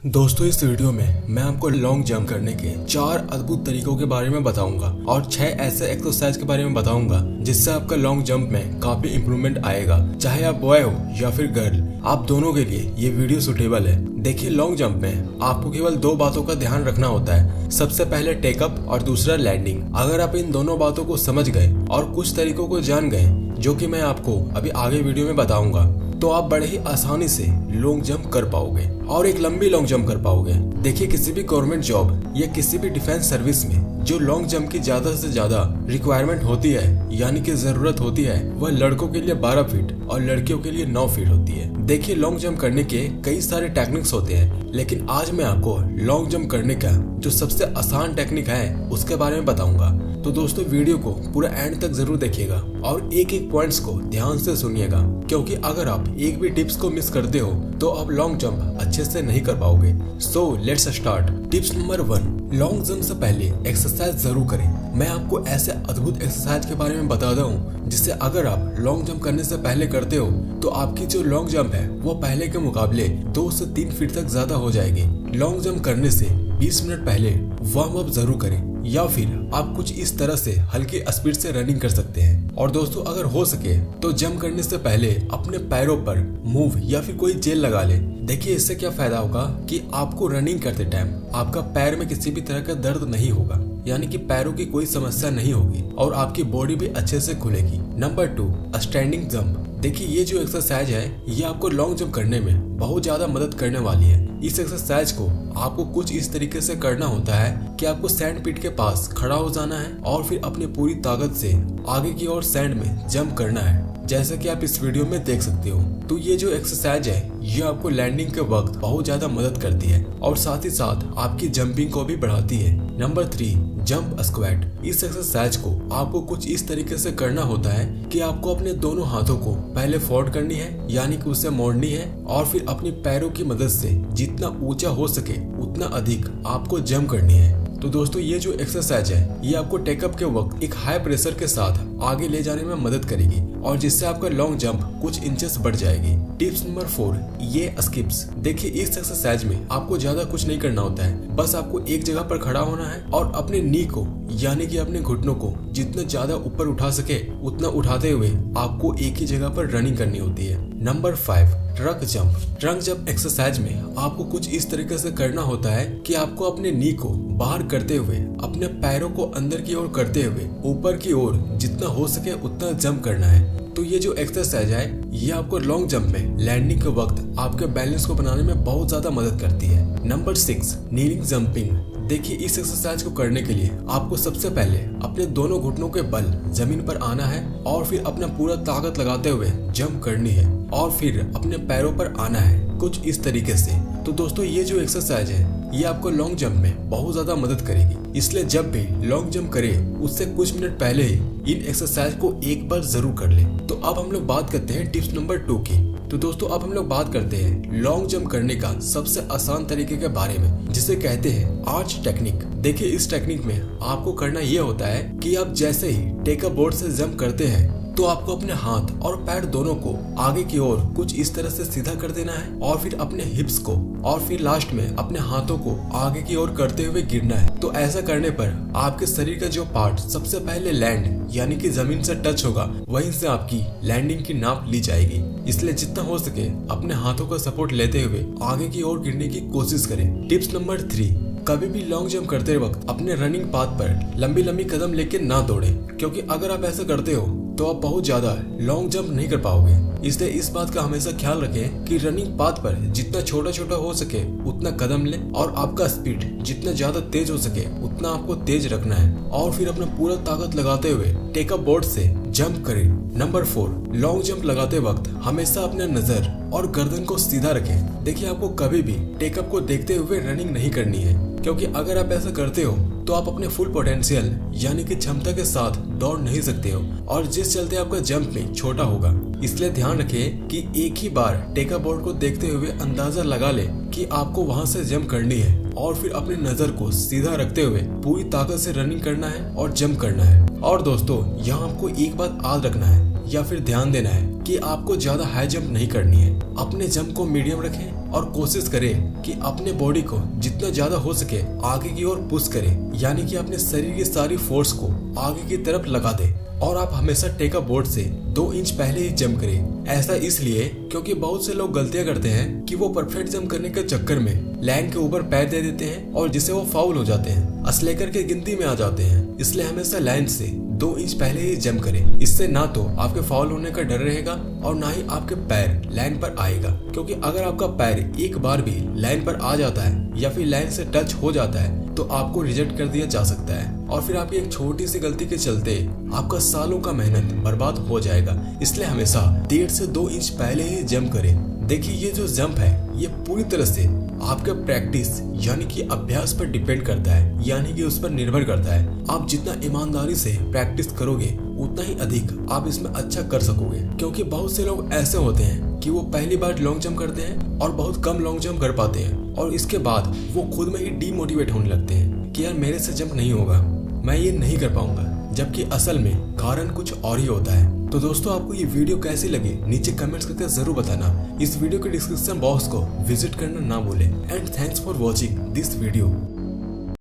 दोस्तों इस वीडियो में मैं आपको लॉन्ग जंप करने के 4 अद्भुत तरीकों के बारे में बताऊंगा और 6 ऐसे एक्सरसाइज के बारे में बताऊंगा जिससे आपका लॉन्ग जंप में काफी इंप्रूवमेंट आएगा। चाहे आप बॉय हो या फिर गर्ल, आप दोनों के लिए ये वीडियो सुटेबल है। देखिए, लॉन्ग जंप में आपको केवल 2 बातों का ध्यान रखना होता है। सबसे पहले टेकअप और दूसरा लैंडिंग। अगर आप इन दोनों बातों को समझ गए और कुछ तरीकों को जान गए जो कि मैं आपको अभी आगे वीडियो में बताऊंगा, तो आप बड़े ही आसानी से लॉन्ग जंप कर पाओगे और एक लंबी लॉन्ग जंप कर पाओगे। देखिए, किसी भी गवर्नमेंट जॉब या किसी भी डिफेंस सर्विस में जो लॉन्ग जंप की ज्यादा से ज्यादा रिक्वायरमेंट होती है, यानी कि जरूरत होती है, वह लड़कों के लिए 12 फीट और लड़कियों के लिए 9 फीट होती है। देखिए, लॉन्ग जंप करने के कई सारे टेक्निक्स होते हैं, लेकिन आज मैं आपको लॉन्ग जंप करने का जो सबसे आसान टेक्निक है उसके बारे में बताऊंगा। तो दोस्तों, वीडियो को पूरा एंड तक जरूर देखिएगा और एक एक पॉइंट्स को ध्यान से सुनिएगा, क्योंकि अगर आप एक भी टिप्स को मिस करते हो तो आप लॉन्ग जंप अच्छे से नहीं कर पाओगे। So let's start. Tips number 1, long jump से पहले एक्सरसाइज जरूर करें। मैं आपको ऐसे अद्भुत एक्सरसाइज के बारे में बताता हूँ जिससे अगर आप लॉन्ग जंप करने से पहले करते हो तो आपकी जो लॉन्ग जंप है वो पहले के मुकाबले 2 से 3 फीट तक ज्यादा हो जाएगी। लॉन्ग जंप करने से 20 मिनट पहले वार्म अप जरूर करें, या फिर आप कुछ इस तरह से हल्की स्पीड से रनिंग कर सकते हैं। और दोस्तों, अगर हो सके तो जंप करने से पहले अपने पैरों पर मूव या फिर कोई जेल लगा ले। देखिए, इससे क्या फायदा होगा कि आपको रनिंग करते टाइम आपका पैर में किसी भी तरह का दर्द नहीं होगा, यानी कि पैरों की कोई समस्या नहीं होगी और आपकी बॉडी भी अच्छे से खुलेगी। Number 2, standing jump. देखिए, ये जो एक्सरसाइज है ये आपको लॉन्ग जंप करने में बहुत ज्यादा मदद करने वाली है। इस एक्सरसाइज को आपको कुछ इस तरीके से करना होता है कि आपको सैंड पिट के पास खड़ा हो जाना है और फिर अपनी पूरी ताकत से आगे की ओर सैंड में जंप करना है, जैसा कि आप इस वीडियो में देख सकते हो। तो ये जो एक्सरसाइज है ये आपको लैंडिंग के वक्त बहुत ज्यादा मदद करती है और साथ ही साथ आपकी जंपिंग को भी बढ़ाती है। Number 3, jump squat. इस एक्सरसाइज को आपको कुछ इस तरीके से करना होता है कि आपको अपने दोनों हाथों को पहले फोल्ड करनी है, यानी कि उसे मोड़नी है, और फिर अपनी पैरों की मदद से जितना ऊंचा हो सके उतना अधिक आपको जंप करनी है। तो दोस्तों, ये जो एक्सरसाइज है ये आपको टेकअप के वक्त एक हाई प्रेशर के साथ आगे ले जाने में मदद करेगी और जिससे आपका लॉन्ग जंप कुछ इंचेस बढ़ जाएगी। टिप्स नंबर 4, ये स्किप्स। देखिए, इस एक्सरसाइज में आपको ज्यादा कुछ नहीं करना होता है, बस आपको एक जगह पर खड़ा होना है और अपने नी को, यानी कि अपने घुटनों को जितना ज्यादा ऊपर उठा सके उतना उठाते हुए आपको एक ही जगह पर रनिंग करनी होती है। Number 5, truck jump. Truck jump exercise में आपको कुछ इस तरीके से करना होता है कि आपको अपने नी को बाहर करते हुए अपने पैरों को अंदर की ओर करते हुए ऊपर की ओर जितना हो सके उतना जंप करना है। तो ये जो एक्सरसाइज है ये आपको लॉन्ग जंप में लैंडिंग के वक्त आपके बैलेंस को बनाने में बहुत ज्यादा मदद करती है। Number 6, kneeling jumping. देखिए, इस एक्सरसाइज को करने के लिए आपको सबसे पहले अपने दोनों घुटनों के बल जमीन पर आना है और फिर अपना पूरा ताकत लगाते हुए जंप करनी है और फिर अपने पैरों पर आना है, कुछ इस तरीके से। तो दोस्तों, ये जो एक्सरसाइज है ये आपको लॉन्ग जंप में बहुत ज्यादा मदद करेगी, इसलिए जब भी लॉन्ग जंप करें उससे कुछ मिनट पहले ही इन एक्सरसाइज को एक बार जरूर कर ले। तो अब हम लोग बात करते हैं टिप्स नंबर 2 की। तो दोस्तों, अब हम लोग बात करते हैं लॉन्ग जंप करने का सबसे आसान तरीके के बारे में, जिसे कहते हैं आर्च टेक्निक। देखिए, इस टेक्निक में आपको करना ये होता है कि आप जैसे ही टेकअप बोर्ड से जंप करते हैं तो आपको अपने हाथ और पैर दोनों को आगे की ओर कुछ इस तरह से सीधा कर देना है और फिर अपने हिप्स को और फिर लास्ट में अपने हाथों को आगे की ओर करते हुए गिरना है। तो ऐसा करने पर आपके शरीर का जो पार्ट सबसे पहले लैंड यानी कि जमीन से टच होगा, वहीं से आपकी लैंडिंग की नाप ली जाएगी। इसलिए जितना हो सके अपने हाथों का सपोर्ट लेते हुए आगे की ओर गिरने की कोशिश करें। टिप्स नंबर 3, कभी भी लॉन्ग जंप करते वक्त अपने रनिंग पाथ पर लंबी लंबी कदम लेके ना दौड़े, क्योंकि अगर आप ऐसा करते हो तो आप बहुत ज्यादा लॉन्ग जंप नहीं कर पाओगे। इसलिए इस बात का हमेशा ख्याल रखें कि रनिंग पाथ पर जितना छोटा छोटा हो सके उतना कदम लें और आपका स्पीड जितना ज्यादा तेज हो सके उतना आपको तेज रखना है और फिर अपना पूरा ताकत लगाते हुए टेकअप बोर्ड से जंप करें। नंबर 4, लॉन्ग जंप लगाते वक्त हमेशा अपने नजर और गर्दन को सीधा रखें। देखिए, आपको कभी भी टेकअप को देखते हुए रनिंग नहीं करनी है, क्योंकि अगर आप ऐसा करते हो तो आप अपने फुल पोटेंशियल यानी कि क्षमता के साथ दौड़ नहीं सकते हो और जिस चलते आपका जंप भी छोटा होगा। इसलिए ध्यान रखें कि एक ही बार टेकअप बोर्ड को देखते हुए अंदाजा लगा ले कि आपको वहां से जंप करनी है और फिर अपनी नजर को सीधा रखते हुए पूरी ताकत से रनिंग करना है और जंप करना है। और दोस्तों, यहाँ आपको एक बात याद रखना है या फिर ध्यान देना है कि आपको ज्यादा हाई जंप नहीं करनी है। अपने जंप को मीडियम रखें और कोशिश करें कि अपने बॉडी को जितना ज्यादा हो सके आगे की ओर पुश करें, यानी कि अपने शरीर की सारी फोर्स को आगे की तरफ लगा दे। और आप हमेशा टेक अप बोर्ड से 2 इंच पहले ही जंप करें। ऐसा इसलिए क्योंकि बहुत से लोग गलतियां करते हैं कि वो परफेक्ट जंप करने के चक्कर में लाइन के ऊपर पैर दे देते हैं और जिससे वो फाउल हो जाते हैं, अस्लेकर के गिनती में आ जाते हैं। इसलिए हमेशा लाइन से 2 इंच पहले ही जंप करें। इससे ना तो आपके फाउल होने का डर रहेगा और ना ही आपके पैर लाइन पर आएगा, क्योंकि अगर आपका पैर एक बार भी लाइन पर आ जाता है या फिर लाइन से टच हो जाता है तो आपको रिजेक्ट कर दिया जा सकता है और फिर आपकी एक छोटी सी गलती के चलते आपका सालों का मेहनत बर्बाद हो जाएगा। इसलिए हमेशा 1.5 से 2 इंच पहले ही जंप करें। देखिए, ये जो जंप है ये पूरी तरह से आपके प्रैक्टिस यानी कि अभ्यास पर डिपेंड करता है, यानी कि उस पर निर्भर करता है। आप जितना ईमानदारी से प्रैक्टिस करोगे उतना ही अधिक आप इसमें अच्छा कर सकोगे, क्योंकि बहुत से लोग ऐसे होते हैं कि वो पहली बार लॉन्ग जंप करते हैं और बहुत कम लॉन्ग जंप कर पाते हैं और इसके बाद वो खुद में ही डीमोटिवेट होने लगते हैं कि यार मेरे से जंप नहीं होगा, मैं ये नहीं कर पाऊंगा, जबकि असल में कारण कुछ और ही होता है। तो दोस्तों, आपको ये वीडियो कैसी लगी नीचे कमेंट्स करके जरूर बताना। इस वीडियो के डिस्क्रिप्शन बॉक्स को विजिट करना ना भूलें। And thanks for watching this video.